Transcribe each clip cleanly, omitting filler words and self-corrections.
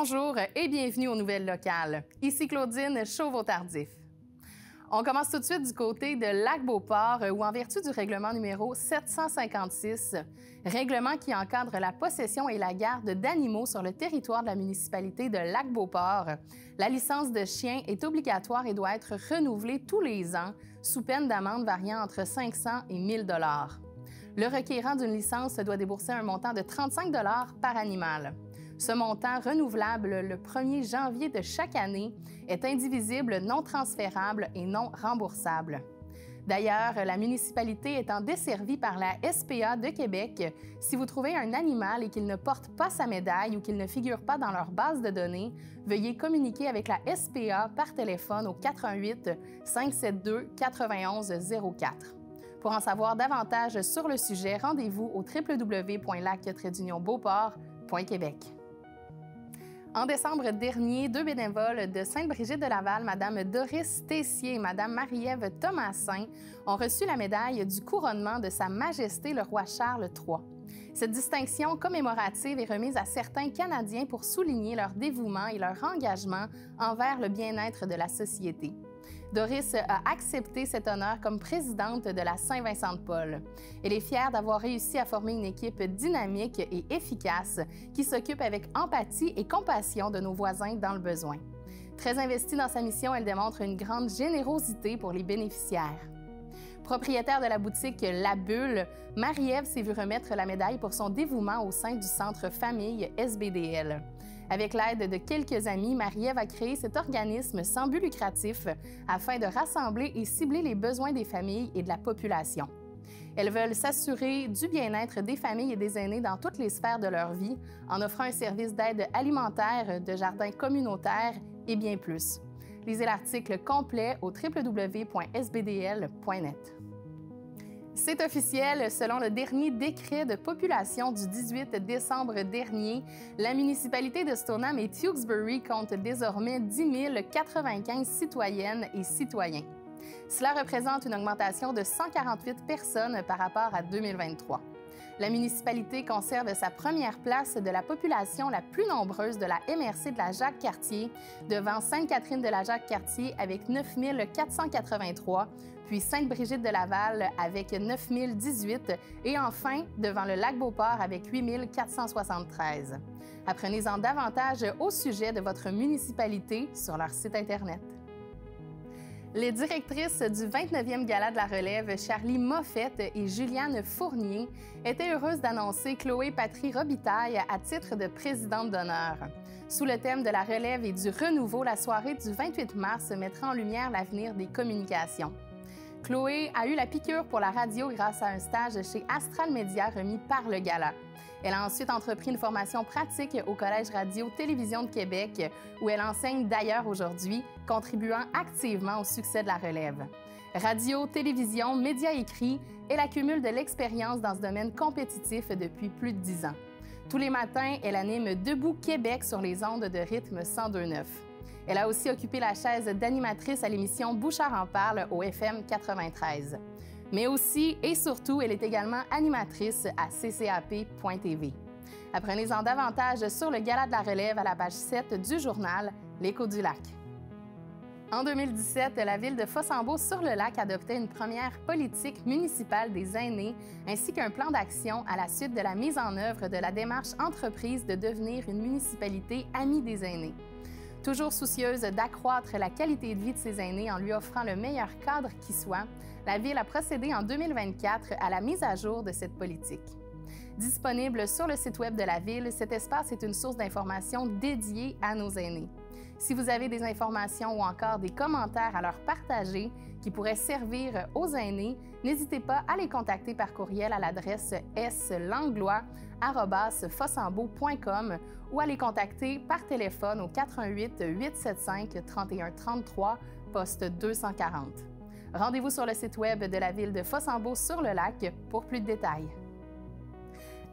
Bonjour et bienvenue aux Nouvelles locales. Ici Claudine Chauveau-Tardif. On commence tout de suite du côté de Lac-Beauport où, en vertu du règlement numéro 756, règlement qui encadre la possession et la garde d'animaux sur le territoire de la municipalité de Lac-Beauport, la licence de chien est obligatoire et doit être renouvelée tous les ans sous peine d'amende variant entre 500 et 1 000 $. Le requérant d'une licence doit débourser un montant de 35 $ par animal. Ce montant, renouvelable le 1er janvier de chaque année, est indivisible, non transférable et non remboursable. D'ailleurs, la municipalité étant desservie par la SPA de Québec, si vous trouvez un animal et qu'il ne porte pas sa médaille ou qu'il ne figure pas dans leur base de données, veuillez communiquer avec la SPA par téléphone au 88 572 91 04. Pour en savoir davantage sur le sujet, rendez-vous au www.lac-beauport.québec. En décembre dernier, deux bénévoles de Sainte-Brigitte-de-Laval, Mme Doris Tessier et Mme Marie-Ève Thomasin, ont reçu la médaille du couronnement de Sa Majesté le roi Charles III. Cette distinction commémorative est remise à certains Canadiens pour souligner leur dévouement et leur engagement envers le bien-être de la société. Doris a accepté cet honneur comme présidente de la Saint-Vincent-de-Paul. Elle est fière d'avoir réussi à former une équipe dynamique et efficace qui s'occupe avec empathie et compassion de nos voisins dans le besoin. Très investie dans sa mission, elle démontre une grande générosité pour les bénéficiaires. Propriétaire de la boutique La Bulle, Marie-Ève s'est vue remettre la médaille pour son dévouement au sein du Centre Famille SBDL. Avec l'aide de quelques amis, Marie-Ève a créé cet organisme sans but lucratif afin de rassembler et cibler les besoins des familles et de la population. Elles veulent s'assurer du bien-être des familles et des aînés dans toutes les sphères de leur vie en offrant un service d'aide alimentaire, de jardins communautaires et bien plus. Lisez l'article complet au www.sbdl.net. C'est officiel, selon le dernier décret de population du 18 décembre dernier, la municipalité de Stoneham et Tewksbury compte désormais 10 095 citoyennes et citoyens. Cela représente une augmentation de 148 personnes par rapport à 2023. La municipalité conserve sa première place de la population la plus nombreuse de la MRC de la Jacques-Cartier, devant Sainte-Catherine de la Jacques-Cartier avec 9 483, puis Sainte-Brigitte-de-Laval avec 9 018 et enfin devant le Lac-Beauport avec 8 473. Apprenez-en davantage au sujet de votre municipalité sur leur site Internet. Les directrices du 29e Gala de la Relève, Charlie Moffett et Juliane Fournier, étaient heureuses d'annoncer Chloé Patry Robitaille à titre de présidente d'honneur. Sous le thème de la relève et du renouveau, la soirée du 28 mars mettra en lumière l'avenir des communications. Chloé a eu la piqûre pour la radio grâce à un stage chez Astral Media remis par le Gala. Elle a ensuite entrepris une formation pratique au Collège Radio-Télévision de Québec, où elle enseigne d'ailleurs aujourd'hui, contribuant activement au succès de la relève. Radio, télévision, médias écrits, elle accumule de l'expérience dans ce domaine compétitif depuis plus de 10 ans. Tous les matins, elle anime Debout Québec sur les ondes de rythme 102.9. Elle a aussi occupé la chaise d'animatrice à l'émission Bouchard en parle au FM 93. Mais aussi et surtout, elle est également animatrice à ccap.tv. Apprenez-en davantage sur le Gala de la Relève à la page 7 du journal L'Écho du Lac. En 2017, la ville de Fossambeau-sur-le-Lac adoptait une première politique municipale des aînés ainsi qu'un plan d'action à la suite de la mise en œuvre de la démarche entreprise de devenir une municipalité amie des aînés. Toujours soucieuse d'accroître la qualité de vie de ses aînés en lui offrant le meilleur cadre qui soit, la Ville a procédé en 2024 à la mise à jour de cette politique. Disponible sur le site Web de la Ville, cet espace est une source d'information dédiée à nos aînés. Si vous avez des informations ou encore des commentaires à leur partager qui pourraient servir aux aînés, n'hésitez pas à les contacter par courriel à l'adresse slanglois@fossambeau.com ou à les contacter par téléphone au 88 875 31 33, poste 240. Rendez-vous sur le site Web de la Ville de Fossambeau-sur-le-Lac pour plus de détails.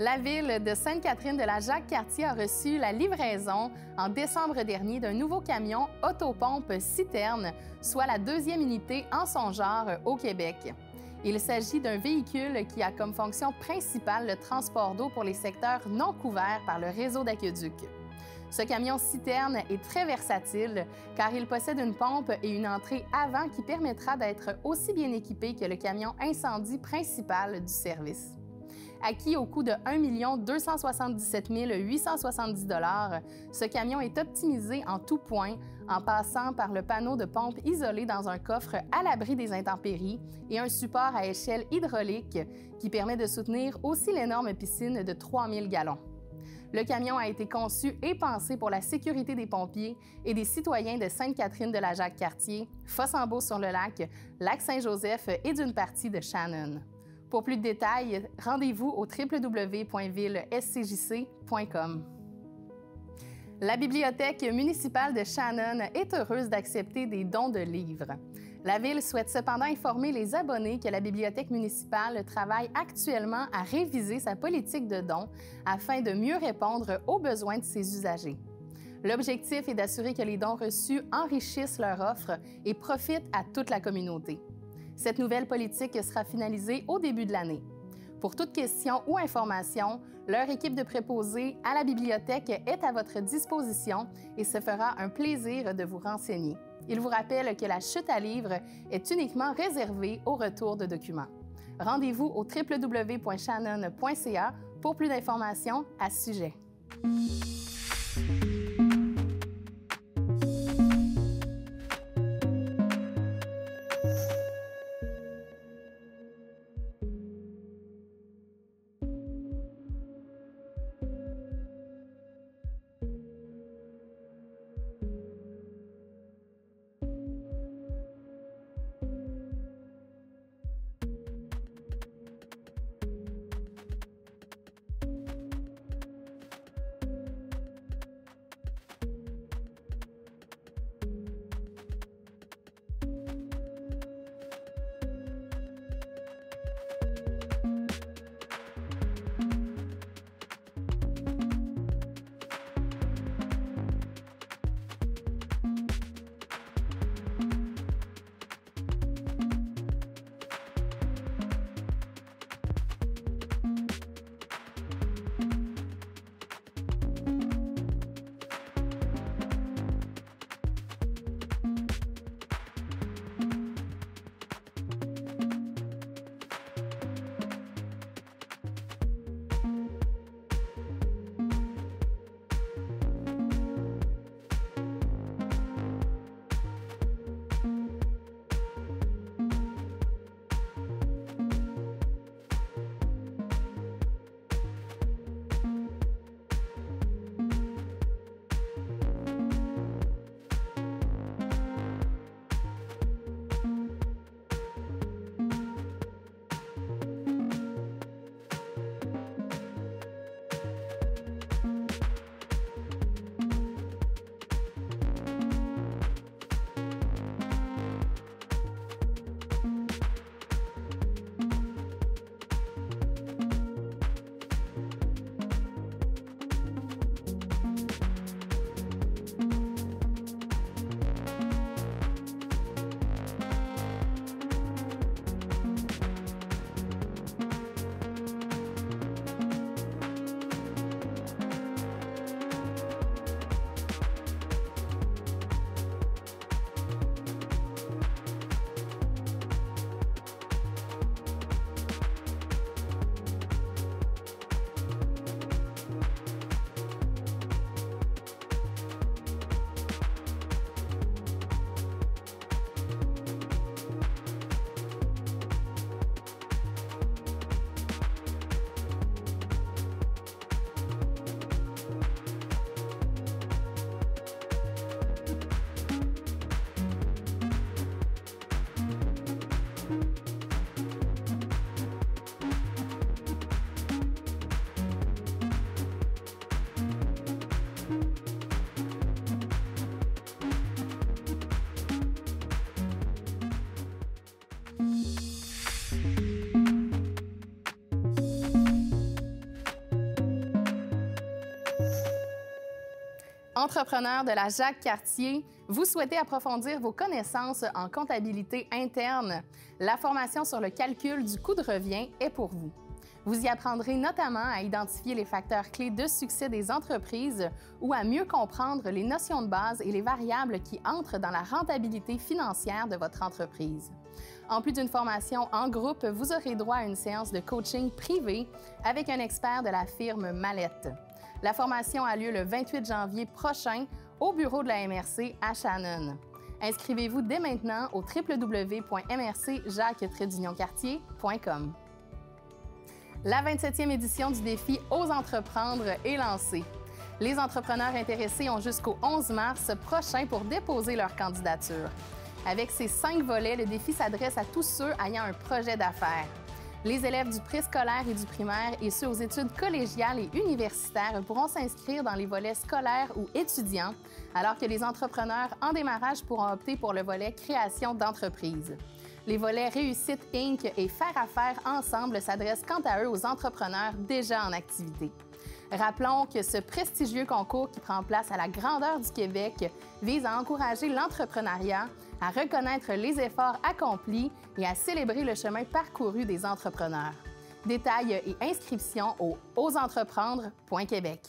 La Ville de Sainte-Catherine de la Jacques-Cartier a reçu la livraison en décembre dernier d'un nouveau camion autopompe citerne, soit la deuxième unité en son genre au Québec. Il s'agit d'un véhicule qui a comme fonction principale le transport d'eau pour les secteurs non couverts par le réseau d'aqueducs. Ce camion-citerne est très versatile car il possède une pompe et une entrée avant qui permettra d'être aussi bien équipé que le camion incendie principal du service. Acquis au coût de 1 277 870 $, ce camion est optimisé en tout point en passant par le panneau de pompe isolé dans un coffre à l'abri des intempéries et un support à échelle hydraulique qui permet de soutenir aussi l'énorme piscine de 3000 gallons. Le camion a été conçu et pensé pour la sécurité des pompiers et des citoyens de Sainte-Catherine-de-la-Jacques-Cartier, Fossambeau-sur-le-Lac, Lac-Saint-Joseph et d'une partie de Shannon. Pour plus de détails, rendez-vous au www.villescjc.com. La Bibliothèque municipale de Shannon est heureuse d'accepter des dons de livres. La Ville souhaite cependant informer les abonnés que la Bibliothèque municipale travaille actuellement à réviser sa politique de dons afin de mieux répondre aux besoins de ses usagers. L'objectif est d'assurer que les dons reçus enrichissent leur offre et profitent à toute la communauté. Cette nouvelle politique sera finalisée au début de l'année. Pour toute question ou information, leur équipe de préposés à la bibliothèque est à votre disposition et se fera un plaisir de vous renseigner. Il vous rappelle que la chute à livres est uniquement réservée au retour de documents. Rendez-vous au www.shannon.ca pour plus d'informations à ce sujet. Entrepreneur de la Jacques-Cartier, vous souhaitez approfondir vos connaissances en comptabilité interne? La formation sur le calcul du coût de revient est pour vous. Vous y apprendrez notamment à identifier les facteurs clés de succès des entreprises ou à mieux comprendre les notions de base et les variables qui entrent dans la rentabilité financière de votre entreprise. En plus d'une formation en groupe, vous aurez droit à une séance de coaching privée avec un expert de la firme Mallette. La formation a lieu le 28 janvier prochain au bureau de la MRC à Shannon. Inscrivez-vous dès maintenant au www.mrcjacques-cartier.com. La 27e édition du défi Ose entreprendre est lancée. Les entrepreneurs intéressés ont jusqu'au 11 mars prochain pour déposer leur candidature. Avec ces 5 volets, le défi s'adresse à tous ceux ayant un projet d'affaires. Les élèves du préscolaire et du primaire et ceux aux études collégiales et universitaires pourront s'inscrire dans les volets scolaires ou étudiants, alors que les entrepreneurs en démarrage pourront opter pour le volet création d'entreprise. Les volets Réussite Inc. et Faire affaire ensemble s'adressent quant à eux aux entrepreneurs déjà en activité. Rappelons que ce prestigieux concours qui prend place à la grandeur du Québec vise à encourager l'entrepreneuriat, à reconnaître les efforts accomplis et à célébrer le chemin parcouru des entrepreneurs. Détails et inscriptions au oseentreprendre.québec.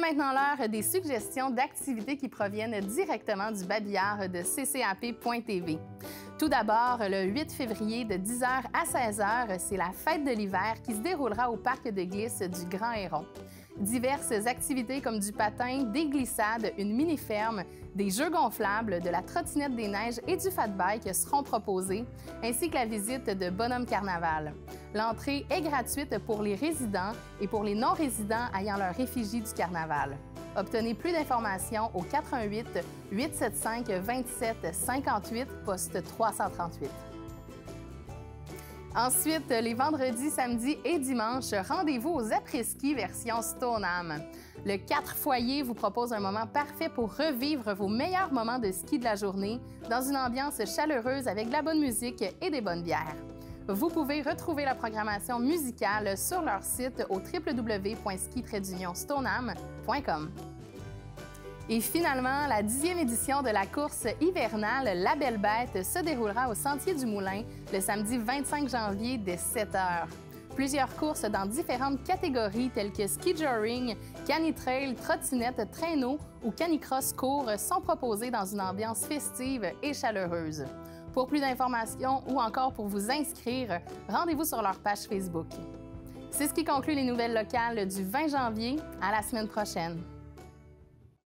maintenant l'heure des suggestions d'activités qui proviennent directement du babillard de ccap.tv. Tout d'abord, le 8 février de 10h à 16h, c'est la fête de l'hiver qui se déroulera au parc de glisse du Grand Héron. Diverses activités comme du patin, des glissades, une mini-ferme, des jeux gonflables, de la trottinette des neiges et du fat bike seront proposés, ainsi que la visite de Bonhomme Carnaval. L'entrée est gratuite pour les résidents et pour les non-résidents ayant leur effigie du carnaval. Obtenez plus d'informations au 88 875 27 58, poste 338. Ensuite, les vendredis, samedis et dimanches, rendez-vous aux après-ski version Stoneham. Le 4 foyers vous propose un moment parfait pour revivre vos meilleurs moments de ski de la journée dans une ambiance chaleureuse avec de la bonne musique et des bonnes bières. Vous pouvez retrouver la programmation musicale sur leur site au www.ski-stoneham.com. Et finalement, la 10e édition de la course hivernale La Belle Bête se déroulera au Sentier du Moulin le samedi 25 janvier dès 7h. Plusieurs courses dans différentes catégories telles que ski joring, cani-trail, trottinette, traîneau ou canicross court sont proposées dans une ambiance festive et chaleureuse. Pour plus d'informations ou encore pour vous inscrire, rendez-vous sur leur page Facebook. C'est ce qui conclut les nouvelles locales du 20 janvier. À la semaine prochaine.